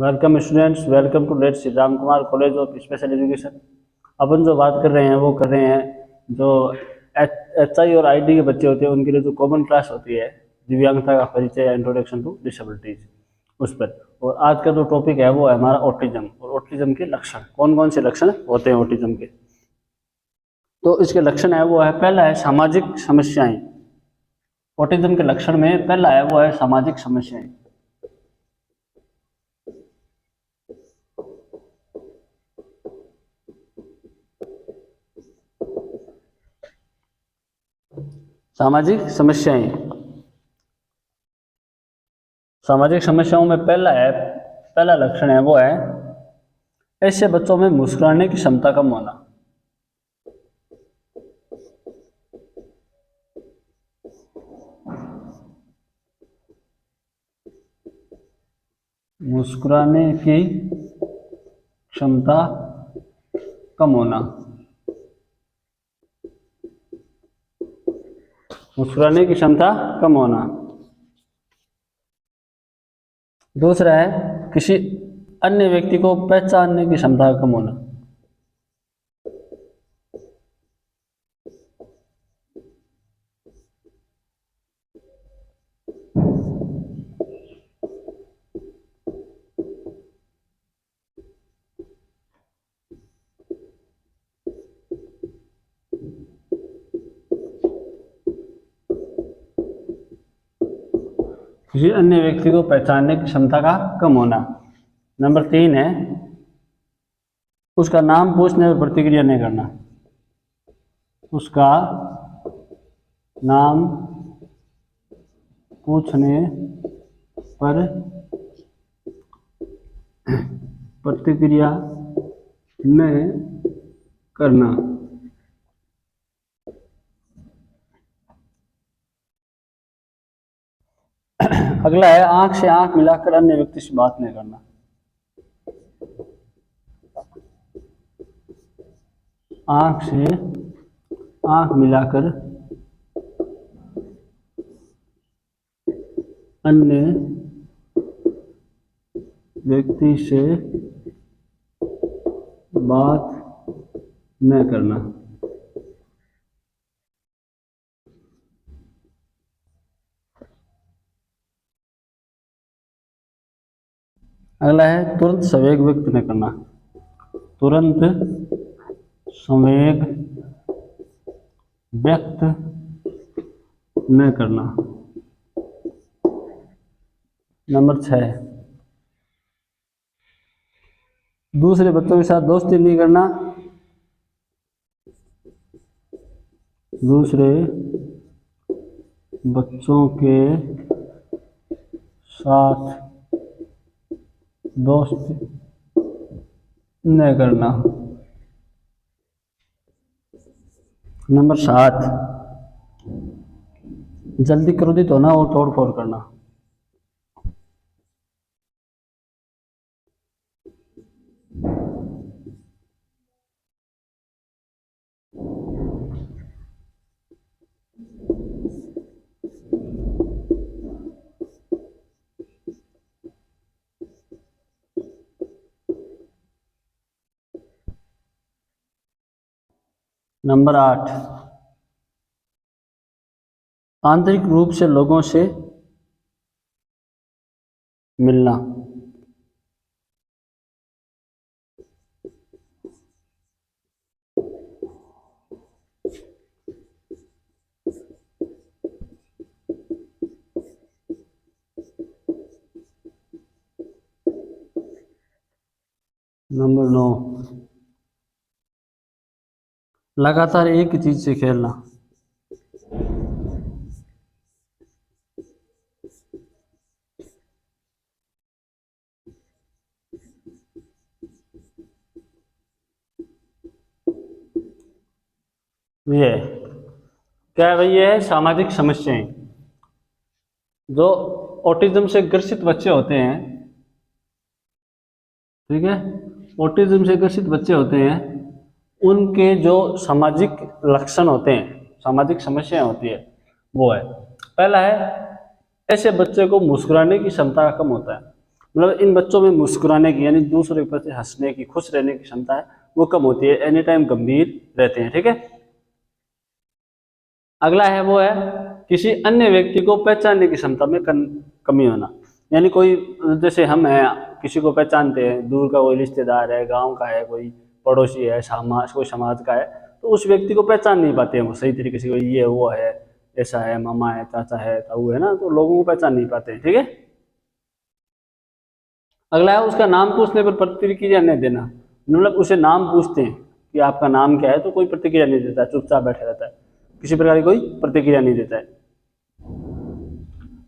Welcome students, welcome to late Shri Ram Kumar college of special education. अपन जो बात कर रहे हैं वो कर रहे हैं जो HI और ID के बच्चे होते हैं उनके लिए जो कॉमन क्लास होती है, दिव्यांगता का परिचय, इंट्रोडक्शन टू डिसेबिलिटीज, उस पर। और आज का जो टॉपिक है वो है हमारा ऑटिज्म, और ऑटिज्म के लक्षण, कौन कौन से लक्षण होते हैं ऑटिज्म के। तो इसके लक्षण है वो है, पहला है सामाजिक समस्याएं। ऑटिज्म के लक्षण में पहला है वो है सामाजिक समस्याएं। सामाजिक समस्याएं, सामाजिक समस्याओं में पहला लक्षण है वो है ऐसे बच्चों में मुस्कुराने की क्षमता कम होना। मुस्कुराने की क्षमता कम होना, मुस्कुराने की क्षमता कम होना। दूसरा है किसी अन्य व्यक्ति को पहचानने की क्षमता कम होना। किसी अन्य व्यक्ति को पहचानने की क्षमता का कम होना। नंबर 3 है उसका नाम पूछने पर प्रतिक्रिया नहीं करना। उसका नाम पूछने पर प्रतिक्रिया नहीं करना। अगला है आंख से आंख मिलाकर अन्य व्यक्ति से बात नहीं करना। आंख से आंख मिलाकर अन्य व्यक्ति से बात न करना। अगला है तुरंत संवेग व्यक्त न करना। तुरंत संवेग व्यक्त न करना। नंबर 6 दूसरे बच्चों के साथ दोस्ती नहीं करना। दूसरे बच्चों के साथ दोस्ती नहीं करना। नंबर 7 जल्दी क्रोधित होना और तोड़फोड़ करना। नंबर 8 आंतरिक रूप से लोगों से मिलना। नंबर 9 लगातार एक ही चीज से खेलना। ये क्या है भाई, ये है सामाजिक समस्याएं। जो ऑटिज्म से ग्रसित बच्चे होते हैं, ठीक है, ऑटिज्म से ग्रसित बच्चे होते हैं, उनके जो सामाजिक लक्षण होते हैं, सामाजिक समस्याएं होती है, वो है पहला है ऐसे बच्चे को मुस्कुराने की क्षमता कम होता है। मतलब इन बच्चों में मुस्कुराने की यानी दूसरे के प्रति हंसने की, खुश रहने की क्षमता है वो कम होती है, एनी टाइम गंभीर रहते हैं। ठीक है। अगला है वो है किसी अन्य व्यक्ति को पहचानने की क्षमता में कमी होना। यानी कोई, जैसे हम हैं, किसी को पहचानते हैं, दूर का कोई रिश्तेदार है, गांव का है, कोई पड़ोसी है, समाज, कोई समाज का है, तो उस व्यक्ति को पहचान नहीं पाते हैं वो सही तरीके से, कोई ये वो है, ऐसा है, मामा है, चाचा है, ताऊ है ना, तो लोगों को पहचान नहीं पाते हैं। ठीक है। अगला है उसका नाम पूछने पर प्रतिक्रिया नहीं देना। मतलब उसे नाम पूछते हैं कि आपका नाम क्या है, तो कोई प्रतिक्रिया नहीं देता है, चुपचाप बैठा रहता है, किसी प्रकार की कोई प्रतिक्रिया नहीं देता है।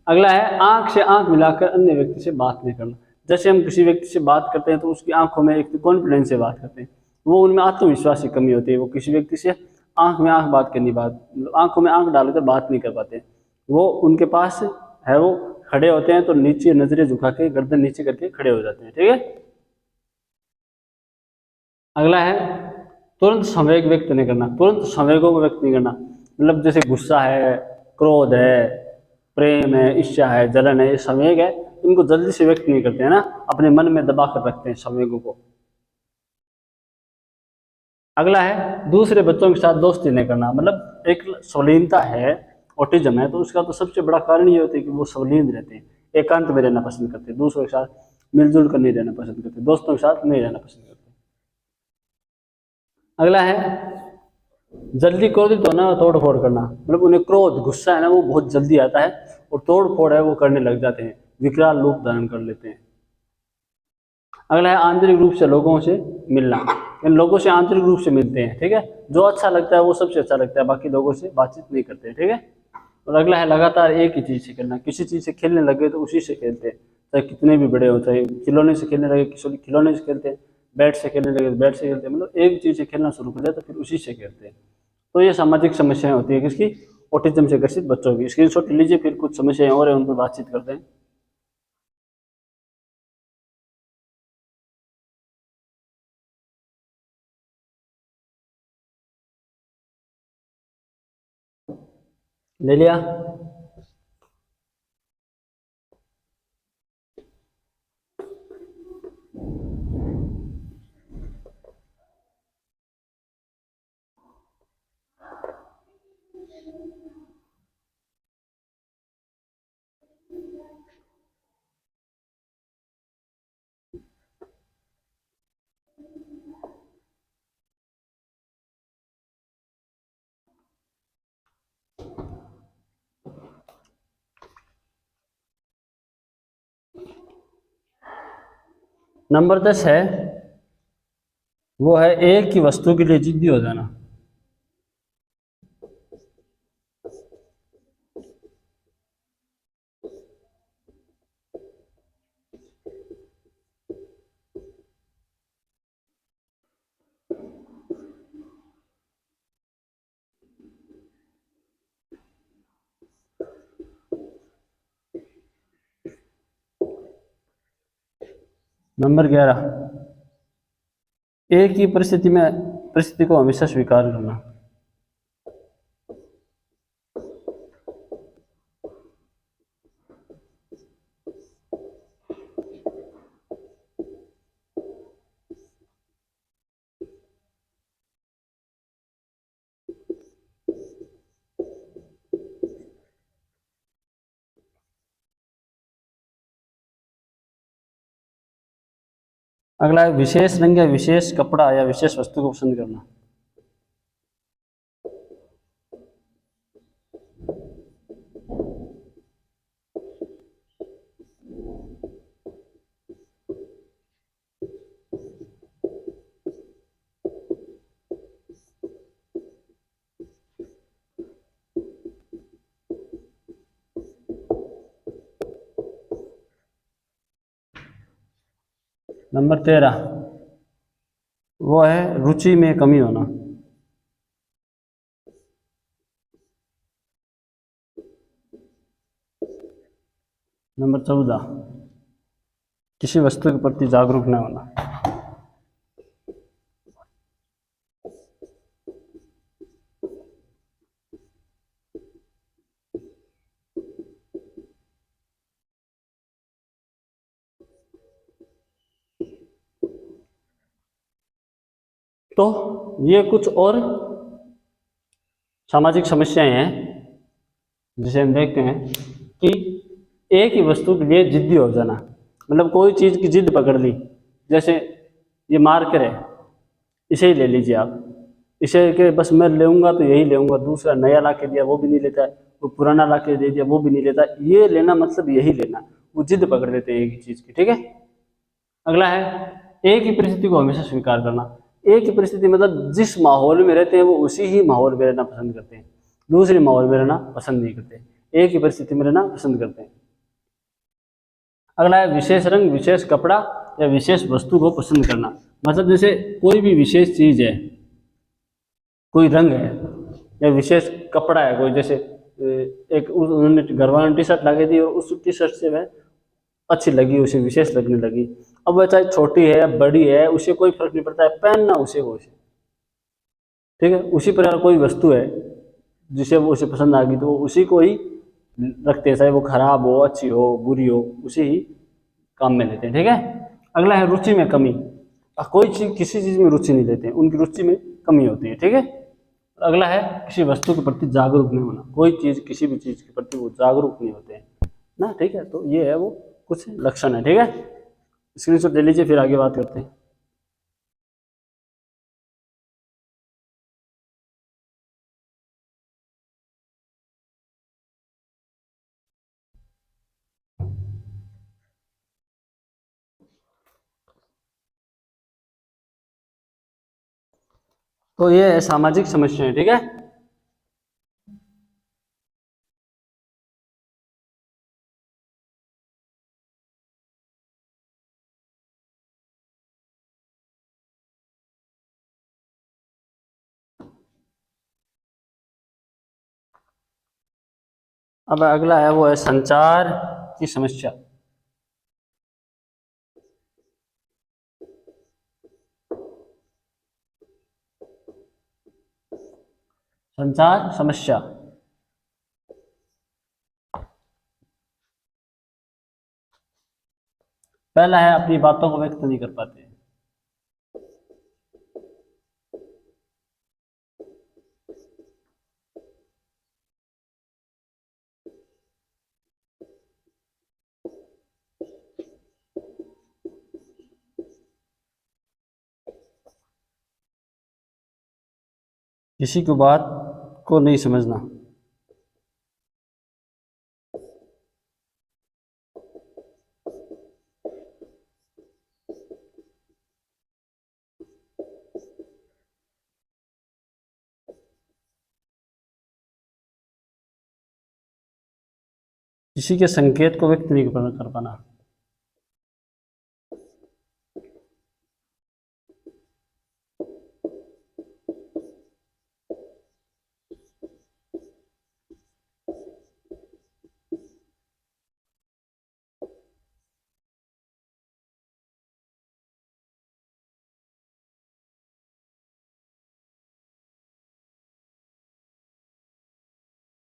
अगला है आंख से आंख मिलाकर अन्य व्यक्ति से बात नहीं करना। जैसे हम किसी व्यक्ति से बात करते हैं तो उसकी आंखों में एक कॉन्फिडेंस से बात करते हैं, वो उनमें आत्मविश्वास की कमी होती है, वो किसी व्यक्ति से आंख में आंख बात करनी, बात आंखों में आंख डालकर बात नहीं कर पाते। वो उनके पास है, वो खड़े होते हैं तो नीचे नजरें झुका के, गर्दन नीचे करके खड़े हो जाते हैं। ठीक है। अगला है तुरंत संवेग व्यक्त नहीं करना, तुरंत संवेगों को व्यक्त नहीं करना। मतलब जैसे गुस्सा है, क्रोध है, प्रेम है, ईर्ष्या है, जलन है, ये संवेग है, इनको जल्दी से व्यक्त नहीं करते हैं ना, अपने मन में दबा कर रखते हैं संवेगों को। अगला है दूसरे बच्चों के साथ दोस्ती नहीं करना। मतलब एक स्वलीनता है, ऑटिज्म है, तो उसका तो सबसे बड़ा कारण ये होता है कि वो स्वलीन रहते हैं, एकांत में रहना पसंद करते हैं, दूसरों के साथ मिलजुल कर नहीं रहना पसंद करते, दोस्तों के साथ नहीं रहना पसंद करते। अगला है जल्दी क्रोधित होना और तोड़ फोड़ करना। मतलब उन्हें क्रोध, गुस्सा है ना, वो बहुत जल्दी आता है और तोड़ फोड़ है वो करने लग जाते हैं, विकराल रूप धारण कर लेते हैं। अगला है आंतरिक रूप से लोगों से मिलना। इन लोगों से आंतरिक रूप से मिलते हैं। ठीक है। जो अच्छा लगता है वो सबसे अच्छा लगता है, बाकी लोगों से बातचीत नहीं करते हैं। ठीक है। और अगला है लगातार एक ही चीज से खेलना। किसी चीज से खेलने लगे तो उसी से खेलते हैं, चाहे कितने भी बड़े हो, चाहे खिलौने से खेलने लगे किसी खिलौने से खेलते हैं, बैट से खेलने लगे तो बैट से खेलते हैं, मतलब एक चीज से खेलना शुरू कर दिया तो फिर उसी से खेलते हैं। तो ये सामाजिक समस्याएं होती है किसकी, ऑटिज्म से ग्रसित बच्चों की। स्क्रीनशॉट लीजिए, फिर कुछ समस्याएं और है उन पर बातचीत करते हैं। ले लिया। नंबर 10 है वो है एक ही वस्तु के लिए जिद्दी हो जाना। नंबर 11 एक ही परिस्थिति को हमेशा स्वीकार करना। अगला है विशेष रंग या विशेष कपड़ा या विशेष वस्तु को पसंद करना। नंबर 13 वो है रुचि में कमी होना। नंबर 14 किसी वस्तु के प्रति जागरूक न होना। तो ये कुछ और सामाजिक समस्याएं हैं जिसे हम देखते हैं कि एक ही वस्तु के लिए जिद्दी हो जाना, मतलब कोई चीज़ की जिद पकड़ ली। जैसे ये मार्कर है, इसे ही ले लीजिए आप, इसे कि बस मैं लेऊंगा तो यही लेऊंगा, दूसरा नया ला के दिया वो भी नहीं लेता है, वो पुराना ला के दे दिया वो भी नहीं लेता, ये लेना मतलब यही लेना, वो जिद पकड़ लेते हैं एक ही चीज़ की। ठीक है। अगला है एक ही परिस्थिति को हमेशा स्वीकार करना। एक ही परिस्थिति मतलब जिस माहौल में रहते हैं वो उसी ही माहौल में रहना पसंद करते हैं, दूसरे माहौल में रहना पसंद नहीं करते, एक ही परिस्थिति में रहना पसंद करते हैं। अगला है विशेष रंग, विशेष कपड़ा या विशेष वस्तु को पसंद करना। मतलब जैसे कोई भी विशेष चीज है, कोई रंग है या विशेष कपड़ा है, कोई जैसे एक उन्होंने घर वालों ने टी शर्ट ला के दी और उस टी शर्ट से वह अच्छी लगी, उसे विशेष लगने लगी। अब वह चाहे छोटी है या बड़ी है उसे कोई फर्क नहीं पड़ता है, पहनना उसे को उसे। ठीक है। उसी प्रकार कोई वस्तु है जिसे वो उसे पसंद आ गई तो वो उसी को ही रखते हैं, चाहे वो खराब हो, अच्छी हो, बुरी हो, उसी ही काम में लेते हैं। ठीक है। अगला है रुचि में कमी। कोई चीज किसी चीज में रुचि नहीं लेते हैं, उनकी रुचि में कमी होती है। ठीक है। अगला है किसी वस्तु के प्रति जागरूक नहीं होना। कोई चीज किसी भी चीज के प्रति वो जागरूक नहीं होते हैं ना। ठीक है। तो ये है वो कुछ लक्षण है। ठीक है। स्क्रीनशॉट ले लीजिए, फिर आगे बात करते हैं। तो ये है सामाजिक समस्याएं। ठीक है। अब अगला है वो है संचार की समस्या। संचार समस्या। पहला है अपनी बातों को व्यक्त नहीं कर पाते। किसी की बात को नहीं समझना। किसी के संकेत को व्यक्त नहीं कर पाना।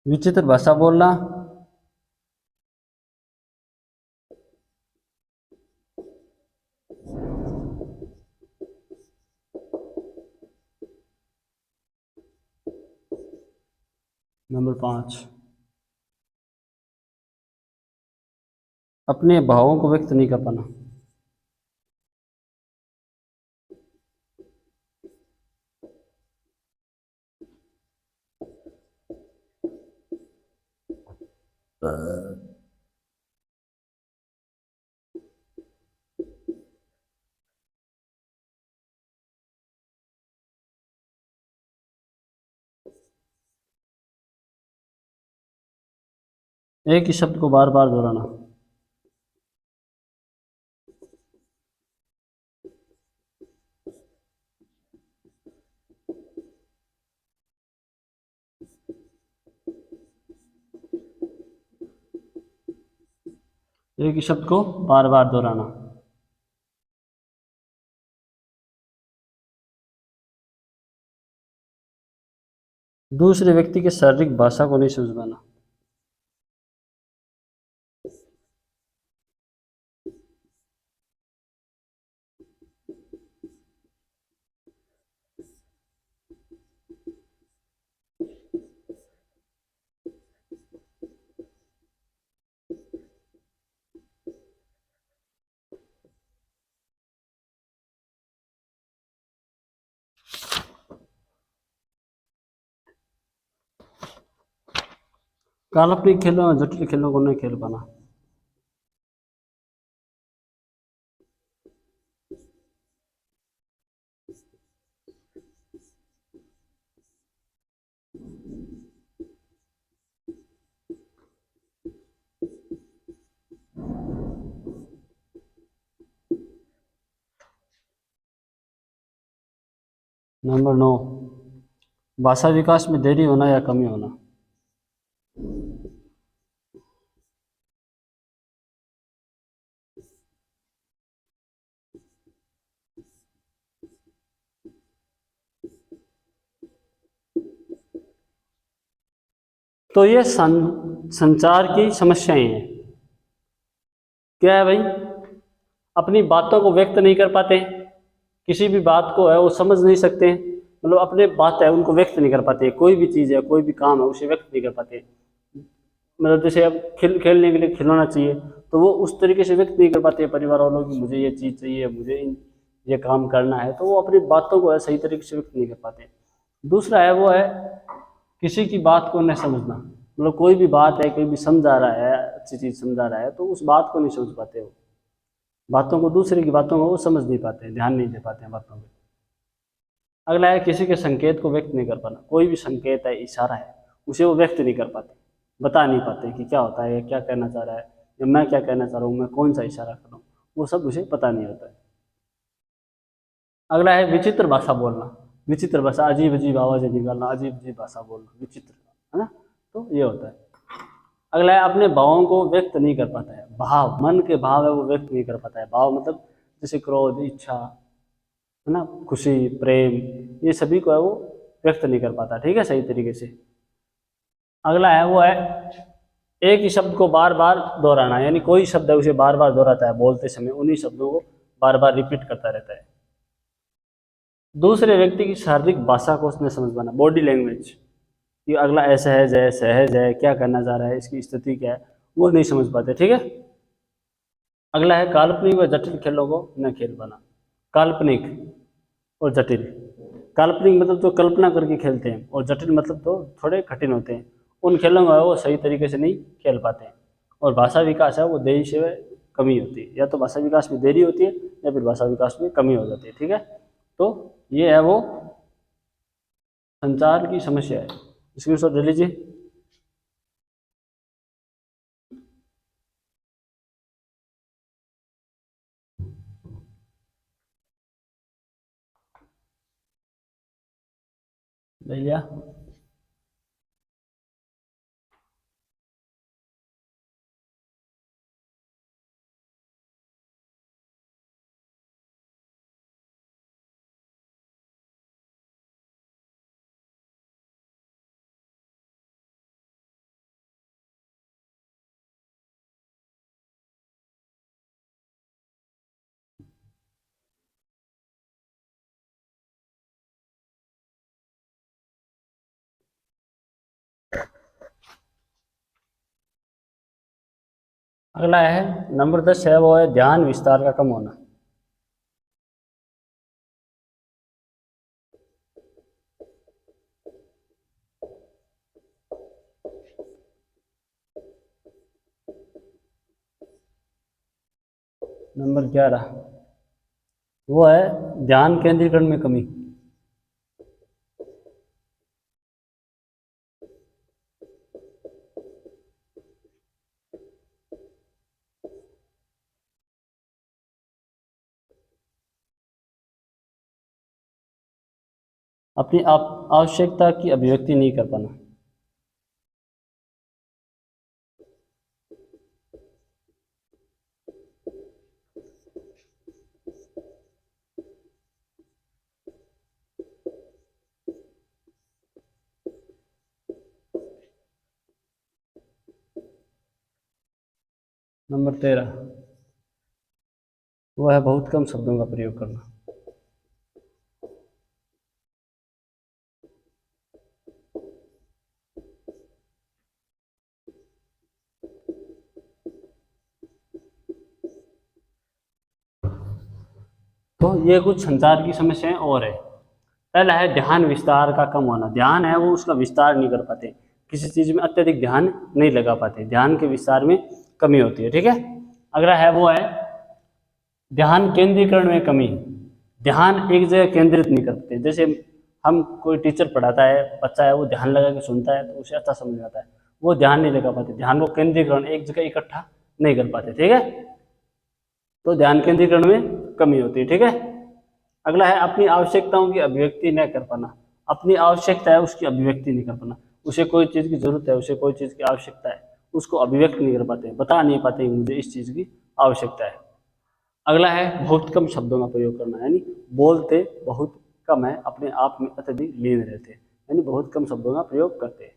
विचित्र भाषा बोलना। नंबर 5, अपने भावों को व्यक्त नहीं कर पाना। एक ही शब्द को बार बार दोहराना। एक ही शब्द को बार बार दोहराना। दूसरे व्यक्ति के शारीरिक भाषा को नहीं समझ पाना। काल्पनिक खेलों में जटिल खेलों को नहीं खेल पाना। नंबर 9, भाषा विकास में देरी होना या कमी होना। तो ये संचार की समस्याएं हैं। क्या है भाई, अपनी बातों को व्यक्त नहीं कर पाते, किसी भी बात को है वो समझ नहीं सकते, मतलब अपने बात है उनको व्यक्त नहीं कर पाते, कोई भी चीज़ है कोई भी काम है उसे व्यक्त नहीं कर पाते। मतलब जैसे अब खेलने के लिए खिलौना चाहिए तो वो उस तरीके से व्यक्त नहीं कर पाते परिवार वालों की, मुझे ये चीज़ चाहिए, मुझे ये काम करना है, तो वो अपनी बातों को है सही तरीके से व्यक्त नहीं कर पाते। दूसरा है वो है किसी की बात को नहीं समझना, मतलब कोई भी बात है कोई भी समझा रहा है, अच्छी चीज़ समझा रहा है तो उस बात को नहीं समझ पाते, वो बातों को, दूसरे की बातों को वो समझ नहीं पाते, ध्यान नहीं दे पाते हैं बातों पे। अगला है किसी के संकेत को व्यक्त नहीं कर पाना, कोई भी संकेत है इशारा है उसे वो व्यक्त नहीं कर पाते, बता नहीं पाते कि क्या होता है, क्या कहना चाह रहा है, या मैं क्या कहना चाह रहा हूँ, मैं कौन सा इशारा कर रहा हूँ, वो सब उसे पता नहीं होता है। अगला है विचित्र भाषा बोलना, विचित्र भाषा, अजीब अजीब आवाज़ें निकालना, अजीब अजीब भाषा बोलना, विचित्र, है ना, तो ये होता है। अगला है अपने भावों को व्यक्त नहीं कर पाता है, भाव, मन के भाव है वो व्यक्त नहीं कर पाता है, भाव मतलब जैसे क्रोध, इच्छा, है ना, खुशी, प्रेम, ये सभी को है वो व्यक्त नहीं कर पाता, ठीक है, सही तरीके से। अगला है वो है एक ही शब्द को बार बार दोहराना, यानी कोई शब्द है उसे बार बार दोहराता है, बोलते समय उन्हीं शब्दों को बार बार रिपीट करता रहता है। दूसरे व्यक्ति की शारीरिक भाषा को उसने समझ पाना, बॉडी लैंग्वेज, कि अगला असहज है, सहज है, क्या करना चाह रहा है, इसकी स्थिति क्या है, वो नहीं समझ पाते, ठीक है। अगला है काल्पनिक व जटिल खेलों को न खेल पाना। काल्पनिक और जटिल, काल्पनिक मतलब जो कल्पना करके खेलते हैं, और जटिल मतलब तो थोड़े कठिन होते हैं, उन खेलों में वो सही तरीके से नहीं खेल पाते हैं। और भाषा विकास है वो देरी से कमी होती है, या तो भाषा विकास में देरी होती है या फिर भाषा विकास में कमी हो जाती है, ठीक है। तो ये है वो संचार की समस्या है, स्क्रीनशॉट ले लीजिए। ले लिया। अगला है नंबर 10 है वो है ध्यान विस्तार का कम होना। नंबर 11 वो है ध्यान केंद्रीकरण में कमी। अपनी आवश्यकता की अभिव्यक्ति नहीं कर पाना। नंबर 13 वो है बहुत कम शब्दों का प्रयोग करना। तो ये कुछ संचार की समस्याएं और है। पहला है ध्यान विस्तार का कम होना, ध्यान है वो उसका विस्तार नहीं कर पाते, किसी चीज़ में अत्यधिक ध्यान नहीं लगा पाते, ध्यान के विस्तार में कमी होती है। ठीक है, अगला है वो है ध्यान केंद्रीकरण में कमी। ध्यान एक जगह केंद्रित नहीं करते। जैसे हम कोई टीचर पढ़ाता है, बच्चा है वो ध्यान लगा के सुनता है तो उसे अच्छा समझ में आता है, वो ध्यान नहीं लगा पाते, ध्यान को केंद्रीकरण एक जगह इकट्ठा नहीं कर पाते। ठीक है, तो ध्यान केंद्रीकरण में कमी होती है। ठीक है, अगला है अपनी आवश्यकताओं की अभिव्यक्ति न कर पाना। अपनी आवश्यकता है उसकी अभिव्यक्ति नहीं कर पाना। उसे कोई चीज़ की जरूरत है, उसे कोई चीज़ की आवश्यकता है, उसको अभिव्यक्त नहीं कर पाते, बता नहीं पाते मुझे इस चीज़ की आवश्यकता है। अगला है बहुत कम शब्दों का प्रयोग करना, यानी बोलते बहुत कम है, अपने आप में अत्यधिक लीन रहते हैं, यानी बहुत कम शब्दों का प्रयोग करते हैं।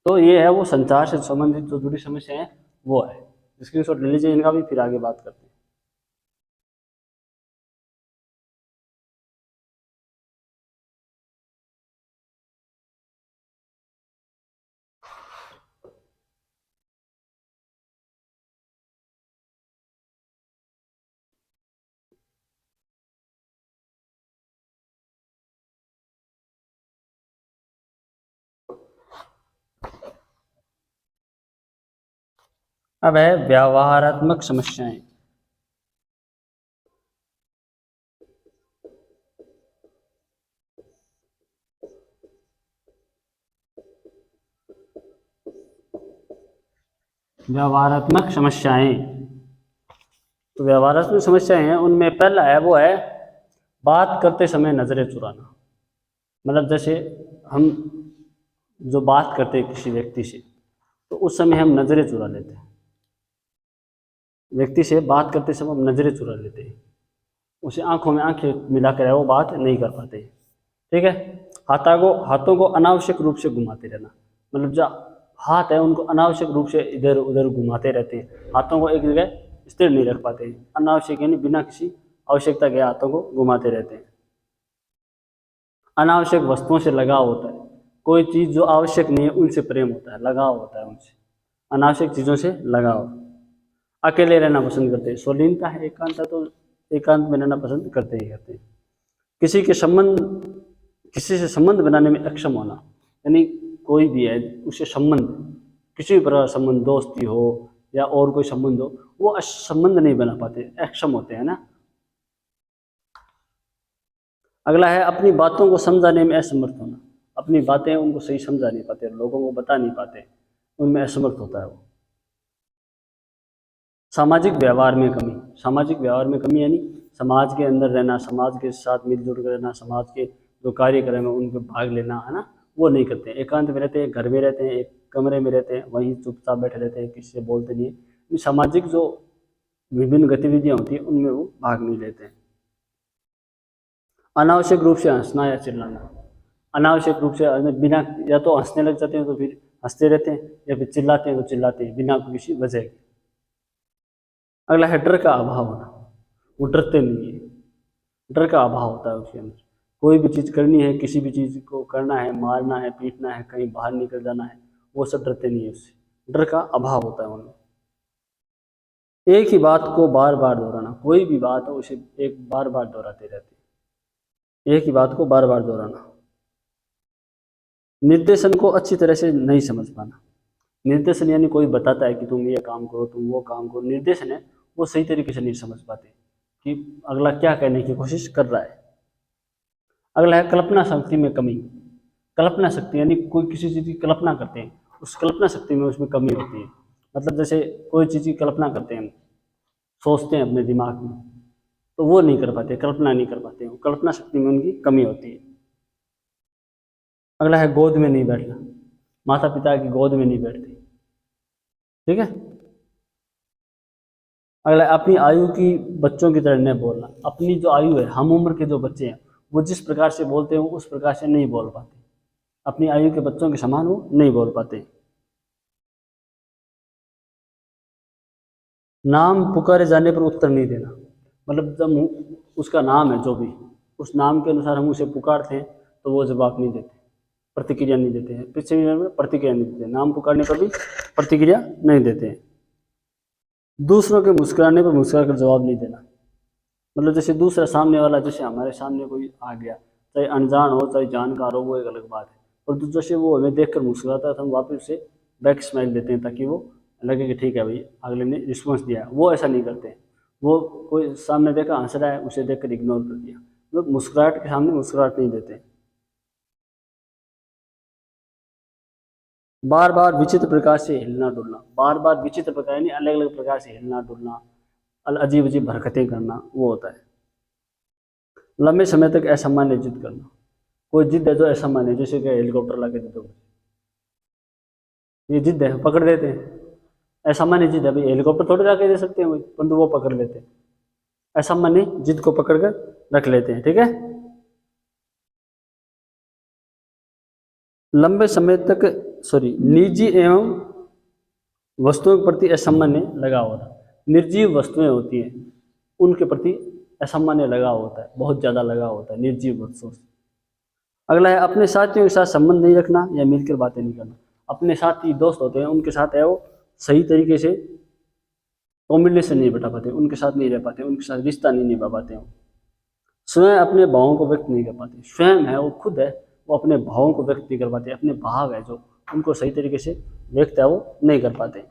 तो ये है वो संचार से संबंधित जो जुड़ी समस्या है वो है। स्क्रीनशॉट ले लीजिए इनका भी, फिर आगे बात करते हैं। अब है व्यवहारात्मक समस्याएं। व्यवहारात्मक समस्याएं, तो व्यवहारात्मक समस्याएं हैं, उनमें पहला है वो है बात करते समय नजरें चुराना। मतलब जैसे हम जो बात करते हैं किसी व्यक्ति से, तो उस समय हम नजरें चुरा लेते हैं, व्यक्ति से बात करते समय हम नजरें चुरा लेते हैं, उसे आंखों में आंखें मिलाकर वो बात नहीं कर पाते। ठीक है, हाथों को अनावश्यक रूप से घुमाते रहना। मतलब जो हाथ है उनको अनावश्यक रूप से इधर उधर घुमाते रहते हैं, हाथों को एक जगह स्थिर नहीं रख पाते। अनावश्यक यानी बिना किसी आवश्यकता के हाथों को घुमाते रहते हैं। अनावश्यक वस्तुओं से लगाव होता है, कोई चीज़ जो आवश्यक नहीं है उनसे प्रेम होता है, लगाव होता है उनसे, अनावश्यक चीज़ों से लगाव। अकेले रहना पसंद करते हैं, स्वलीनता है, एकांतता, तो एकांत में रहना पसंद करते ही करते हैं। किसी से संबंध बनाने में अक्षम होना, यानी कोई भी है उसे संबंध, किसी भी प्रकार संबंध, दोस्ती हो या और कोई संबंध हो, वो संबंध नहीं बना पाते, अक्षम होते हैं ना। अगला है अपनी बातों को समझाने में असमर्थ होना। अपनी बातें उनको सही समझा नहीं पाते, लोगों को बता नहीं पाते, उनमें असमर्थ होता है वो। सामाजिक व्यवहार में कमी। सामाजिक व्यवहार में कमी यानी समाज के अंदर रहना, समाज के साथ मिलजुल कर रहना, समाज के जो कार्यक्रम है उनके भाग लेना, है ना, वो नहीं करते हैं। एकांत में रहते हैं, घर में रहते हैं, एक कमरे में रहते हैं, वहीं चुपचाप बैठे रहते हैं, किसी से बोलते नहीं है। सामाजिक जो विभिन्न गतिविधियां होती हैं उनमें वो भाग नहीं लेते हैं। अनावश्यक रूप से हंसना या चिल्लाना। अनावश्यक रूप से बिना, या तो हंसने लग जाते हैं तो फिर हंसते रहते हैं, या फिर चिल्लाते हैं तो चिल्लाते हैं बिना किसी वजह के। अगला है डर का अभाव होना, वो डरते नहीं है, डर का अभाव होता है उसके अंदर। कोई भी चीज़ करनी है, किसी भी चीज़ को करना है, मारना है, पीटना है, कहीं बाहर निकल जाना है, वो सब डरते नहीं है उससे, डर का अभाव होता है उनमें। एक ही बात को बार बार दोहराना, कोई भी बात हो उसे एक बार बार दोहराते रहते हैं, एक ही बात को बार बार दोहराना। निर्देशन को अच्छी तरह से नहीं समझ पाना। निर्देशन यानी कोई बताता है कि तुम ये काम करो, तुम वो काम करो, निर्देशन है वो सही तरीके से नहीं समझ पाते कि अगला क्या कहने की कोशिश कर रहा है। अगला है कल्पना शक्ति में कमी। कल्पना शक्ति यानी कोई किसी चीज़ की कल्पना करते हैं, उस कल्पना शक्ति में उसमें कमी होती है। मतलब जैसे कोई चीज़ की कल्पना करते हैं, सोचते हैं अपने दिमाग में, तो वो नहीं कर पाते, कल्पना नहीं कर पाते, कल्पना शक्ति में उनकी कमी होती है। अगला है गोद में नहीं बैठना। माता पिता की गोद में नहीं बैठते। ठीक है, अगला अपनी आयु की बच्चों की तरह नहीं बोलना। अपनी जो आयु है, हम उम्र के जो बच्चे हैं, वो जिस प्रकार से बोलते हैं उस प्रकार से नहीं बोल पाते, अपनी आयु के बच्चों के समान वो नहीं बोल पाते। नाम पुकारे जाने पर उत्तर नहीं देना। मतलब जब उसका नाम है जो भी, उस नाम के अनुसार हम उसे पुकारते हैं तो वो जवाब नहीं देते, प्रतिक्रिया नहीं देते हैं, पीछे में प्रतिक्रिया नहीं देते, नाम पुकारने पर भी प्रतिक्रिया नहीं देते हैं। दूसरों के मुस्कुराने पर मुस्कुरा कर जवाब नहीं देना। मतलब जैसे दूसरा सामने वाला, जैसे हमारे सामने कोई आ गया, चाहे अनजान हो चाहे जानकार हो, वो एक अलग बात है, और दूसरा से वो हमें देखकर मुस्कुराता है तो हम वापस उसे बैक स्माइल देते हैं ताकि वो लगे कि ठीक है भाई अगले ने रिस्पॉन्स दिया। वो ऐसा नहीं करते, वो कोई सामने देखा हंस रहा है उसे देखकर इग्नोर कर दिया, मतलब मुस्कुराहट के सामने मुस्कुराहट नहीं देते। बार बार विचित्र प्रकार से हिलना डुलना, बार बार विचित्र प्रकार यानी अलग अलग प्रकार से हिलना डुलना, अजीब अजीब हरकतें करना, वो होता है। लंबे समय तक असामान्य जिद करना, कोई जिद है जो असामान्य, जैसे कि हेलीकॉप्टर ला के दे दो, ये जिद है पकड़ लेते हैं। असामान्य जिद है भाई, हेलीकॉप्टर थोड़ी ला के दे सकते हैं भाई, परंतु वो पकड़ लेते हैं, असामान्य जिद को पकड़ कर रख लेते हैं। ठीक है, लंबे समय तक निजी एवं वस्तुओं के प्रति असामान्य लगाव होता है। निर्जीव वस्तुएं होती हैं उनके प्रति असामान्य लगाव होता है, बहुत ज़्यादा लगाव होता है निर्जीव वस्तुओं से। अगला है अपने साथियों के साथ संबंध नहीं रखना या मिलकर बातें नहीं करना। अपने साथी दोस्त होते हैं उनके साथ है वो सही तरीके से कॉम्बिनेशन नहीं बैठा पाते, उनके साथ नहीं रह पाते, उनके साथ रिश्ता नहीं निभा पाते हो। स्वयं अपने भावों को व्यक्त नहीं कर पाते, स्वयं है वो खुद है वो अपने भावों को व्यक्त नहीं कर पाते, अपने भाव है जो उनको सही तरीके से व्यक्त है वो नहीं कर पाते।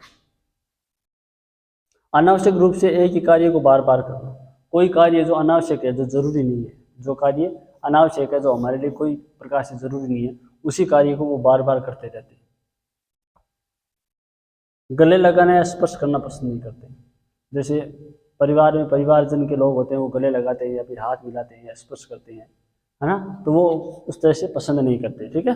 अनावश्यक रूप से एक ही कार्य को बार बार करना, कोई कार्य जो अनावश्यक है, जो जरूरी नहीं है, जो कार्य अनावश्यक है, जो हमारे लिए कोई प्रकार से जरूरी नहीं है, उसी कार्य को वो बार बार करते रहते हैं। गले लगाना या स्पर्श करना पसंद नहीं करते, जैसे परिवार में परिवारजन के लोग होते हैं वो गले लगाते हैं या फिर हाथ मिलाते हैं या स्पर्श करते हैं, है ना, तो वो उस तरह से पसंद नहीं करते। ठीक है,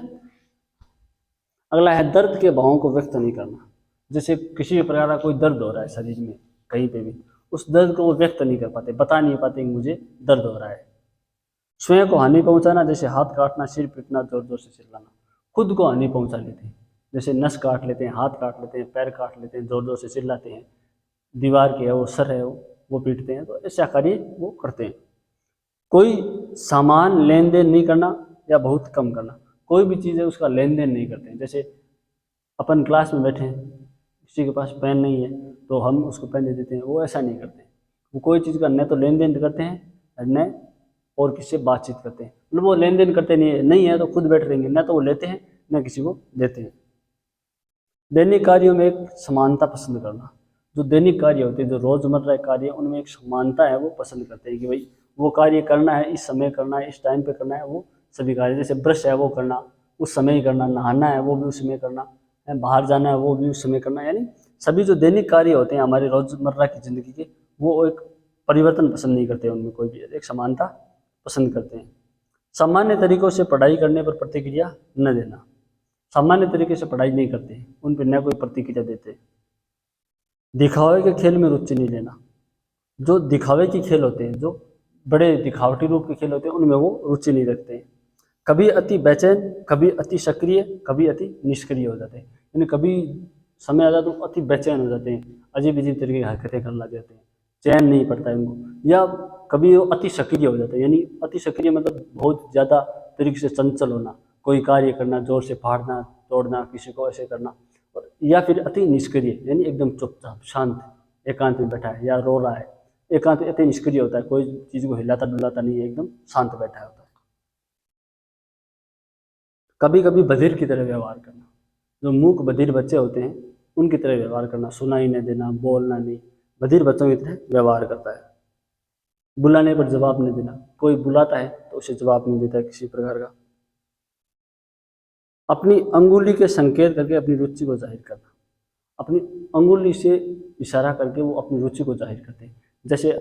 अगला है दर्द के भावों को व्यक्त नहीं करना, जैसे किसी भी प्रकार का कोई दर्द हो रहा है शरीर में कहीं पे भी, उस दर्द को वो व्यक्त नहीं कर पाते, बता नहीं पाते कि मुझे दर्द हो रहा है। स्वयं को हानि पहुंचाना, जैसे हाथ काटना, सिर पीटना, जोर जोर से चिल्लाना, खुद को हानि पहुंचा लेते हैं, जैसे नस काट लेते हैं, हाथ काट लेते हैं, पैर काट लेते हैं, जोर जोर से चिल्लाते हैं, दीवार के है वो सर है वो पीटते हैं, तो ऐसा कार्य वो करते हैं। कोई सामान लेन देन नहीं करना या बहुत कम करना, कोई भी चीज़ है उसका लेन देन नहीं करते हैं, जैसे अपन क्लास में बैठे हैं किसी के पास पेन नहीं है तो हम उसको पेन दे देते हैं, वो ऐसा नहीं करते। वो कोई चीज़ का न तो लेन देन करते हैं न और किसी से बातचीत करते हैं, मतलब वो लेन देन करते नहीं है तो खुद बैठ रहेंगे, न तो वो लेते हैं न किसी को देते हैं। दैनिक कार्यों में एक समानता पसंद करना, जो दैनिक कार्य होते हैं, जो रोजमर्रा कार्य, उनमें एक समानता है वो पसंद करते हैं कि भाई वो कार्य करना है, इस समय करना है, इस टाइम पे करना है, वो सभी कार्य, जैसे ब्रश है वो करना उस समय ही करना, नहाना है वो भी उस समय करना, बाहर जाना है वो भी उस समय करना, यानी सभी जो दैनिक कार्य होते हैं हमारे रोजमर्रा की जिंदगी के, वो एक परिवर्तन पसंद नहीं करते, उनमें कोई भी एक समानता पसंद करते हैं। सामान्य तरीकों से पढ़ाई करने पर प्रतिक्रिया न देना, सामान्य तरीके से पढ़ाई नहीं करते, उन पर न कोई प्रतिक्रिया देते। दिखावे के खेल में रुचि नहीं लेना, जो दिखावे के खेल होते हैं, जो बड़े दिखावटी रूप के खेल होते हैं, उनमें वो रुचि नहीं रखते हैं। कभी अति बेचैन, कभी अति सक्रिय, कभी अति निष्क्रिय हो जाते हैं, यानी कभी समय आ जाता तो अति बेचैन हो जाते हैं, अजीब अजीब तरीके की हरकतें करने लग जाते हैं, चैन नहीं पड़ता है उनको, या कभी वो अति सक्रिय हो जाता है, यानी अति सक्रिय मतलब बहुत ज़्यादा तरीके से चंचल होना, कोई कार्य करना, जोर से फाड़ना तोड़ना, किसी को ऐसे करना, या फिर अति निष्क्रिय यानी एकदम चुपचाप शांत एकांत में बैठा है या रो रहा है, एकांत अति निष्क्रिय होता है, कोई चीज़ को हिलाता डुलाता नहीं है, एकदम शांत बैठा होता है। कभी कभी बधिर की तरह व्यवहार करना, जो मूक बधिर बच्चे होते हैं उनकी तरह व्यवहार करना, सुनाई नहीं देना, बोलना नहीं, बधिर बच्चों की तरह व्यवहार करता है। बुलाने पर जवाब नहीं देना, कोई बुलाता है तो उसे जवाब नहीं देता है किसी प्रकार का। अपनी अंगुली के संकेत करके अपनी रुचि को जाहिर करना, अपनी अंगुली से इशारा करके वो अपनी रुचि को जाहिर करते हैं, जैसे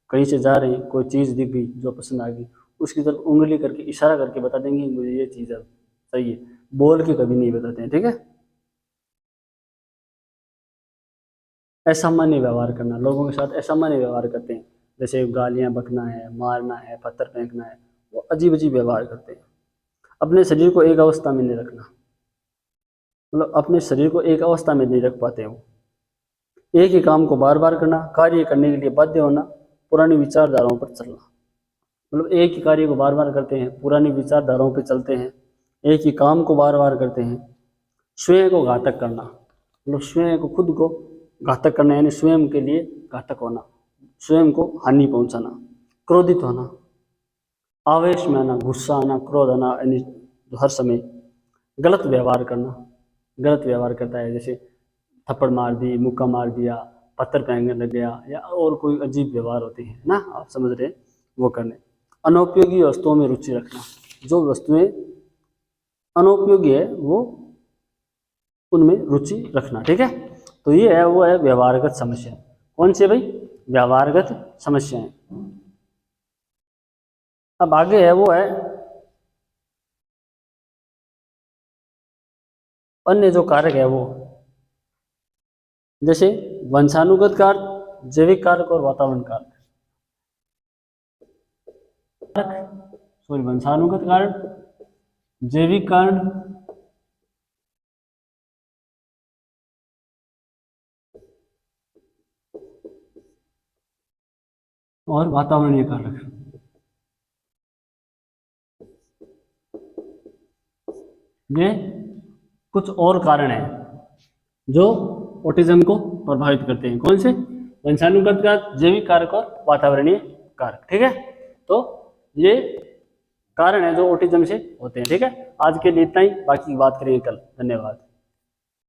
कहीं से जा रहे हैं, कोई चीज़ दिख गई जो पसंद आ गई, उसकी तरफ उंगली करके इशारा करके बता देंगे मुझे ये चीज़ चाहिए, बोल के कभी नहीं बताते हैं। ठीक है, असामान्य व्यवहार करना, लोगों के साथ असामान्य व्यवहार करते हैं, जैसे गालियाँ बकना है, मारना है, पत्थर फेंकना है, वो अजीब अजीब व्यवहार करते हैं। अपने शरीर को एक अवस्था में नहीं रखना, मतलब अपने शरीर को एक अवस्था में नहीं रख पाते हैं वो, एक ही काम को बार बार करना, कार्य करने के लिए बाध्य होना, पुरानी विचारधाराओं पर चलना, मतलब एक ही कार्य को बार बार करते हैं, पुरानी विचारधाराओं पर चलते हैं, एक ही काम को बार बार करते हैं। स्वयं को घातक करना, मतलब स्वयं को खुद को घातक करना, यानी स्वयं के लिए घातक होना, स्वयं को हानि पहुंचाना। क्रोधित होना, आवेश में आना, गुस्सा आना, क्रोध आना, यानी हर समय गलत व्यवहार करना, गलत व्यवहार करता है, जैसे थप्पड़ मार दी, मुक्का मार दिया, पत्थर फेंकने लग गया, या और कोई अजीब व्यवहार होते हैं ना, आप समझ रहे हैं, वो करने। अनुपयोगी वस्तुओं में रुचि रखना, जो वस्तुएं अनुपयोगी है वो उनमें रुचि रखना, ठीक है। तो ये है, वो है व्यवहारगत समस्या। कौन सी है भाई? व्यवहारगत समस्याएं। अब आगे है, वो है अन्य जो कारक है वो, जैसे वंशानुगत कारक, जैविक कारक और वातावरण कारक। सॉरी, वंशानुगत कारक, जैविक कारक और वातावरणीय कारक। ये कुछ और कारण है जो ऑटिज्म को प्रभावित करते हैं। कौन से? वंशानुगत कारक, जैविक कारक और वातावरणीय कारक, ठीक है। तो ये कारण है जो ऑटिज्म से होते हैं, ठीक है। आज के लिए इतना ही, बाकी की बात करेंगे कल। धन्यवाद।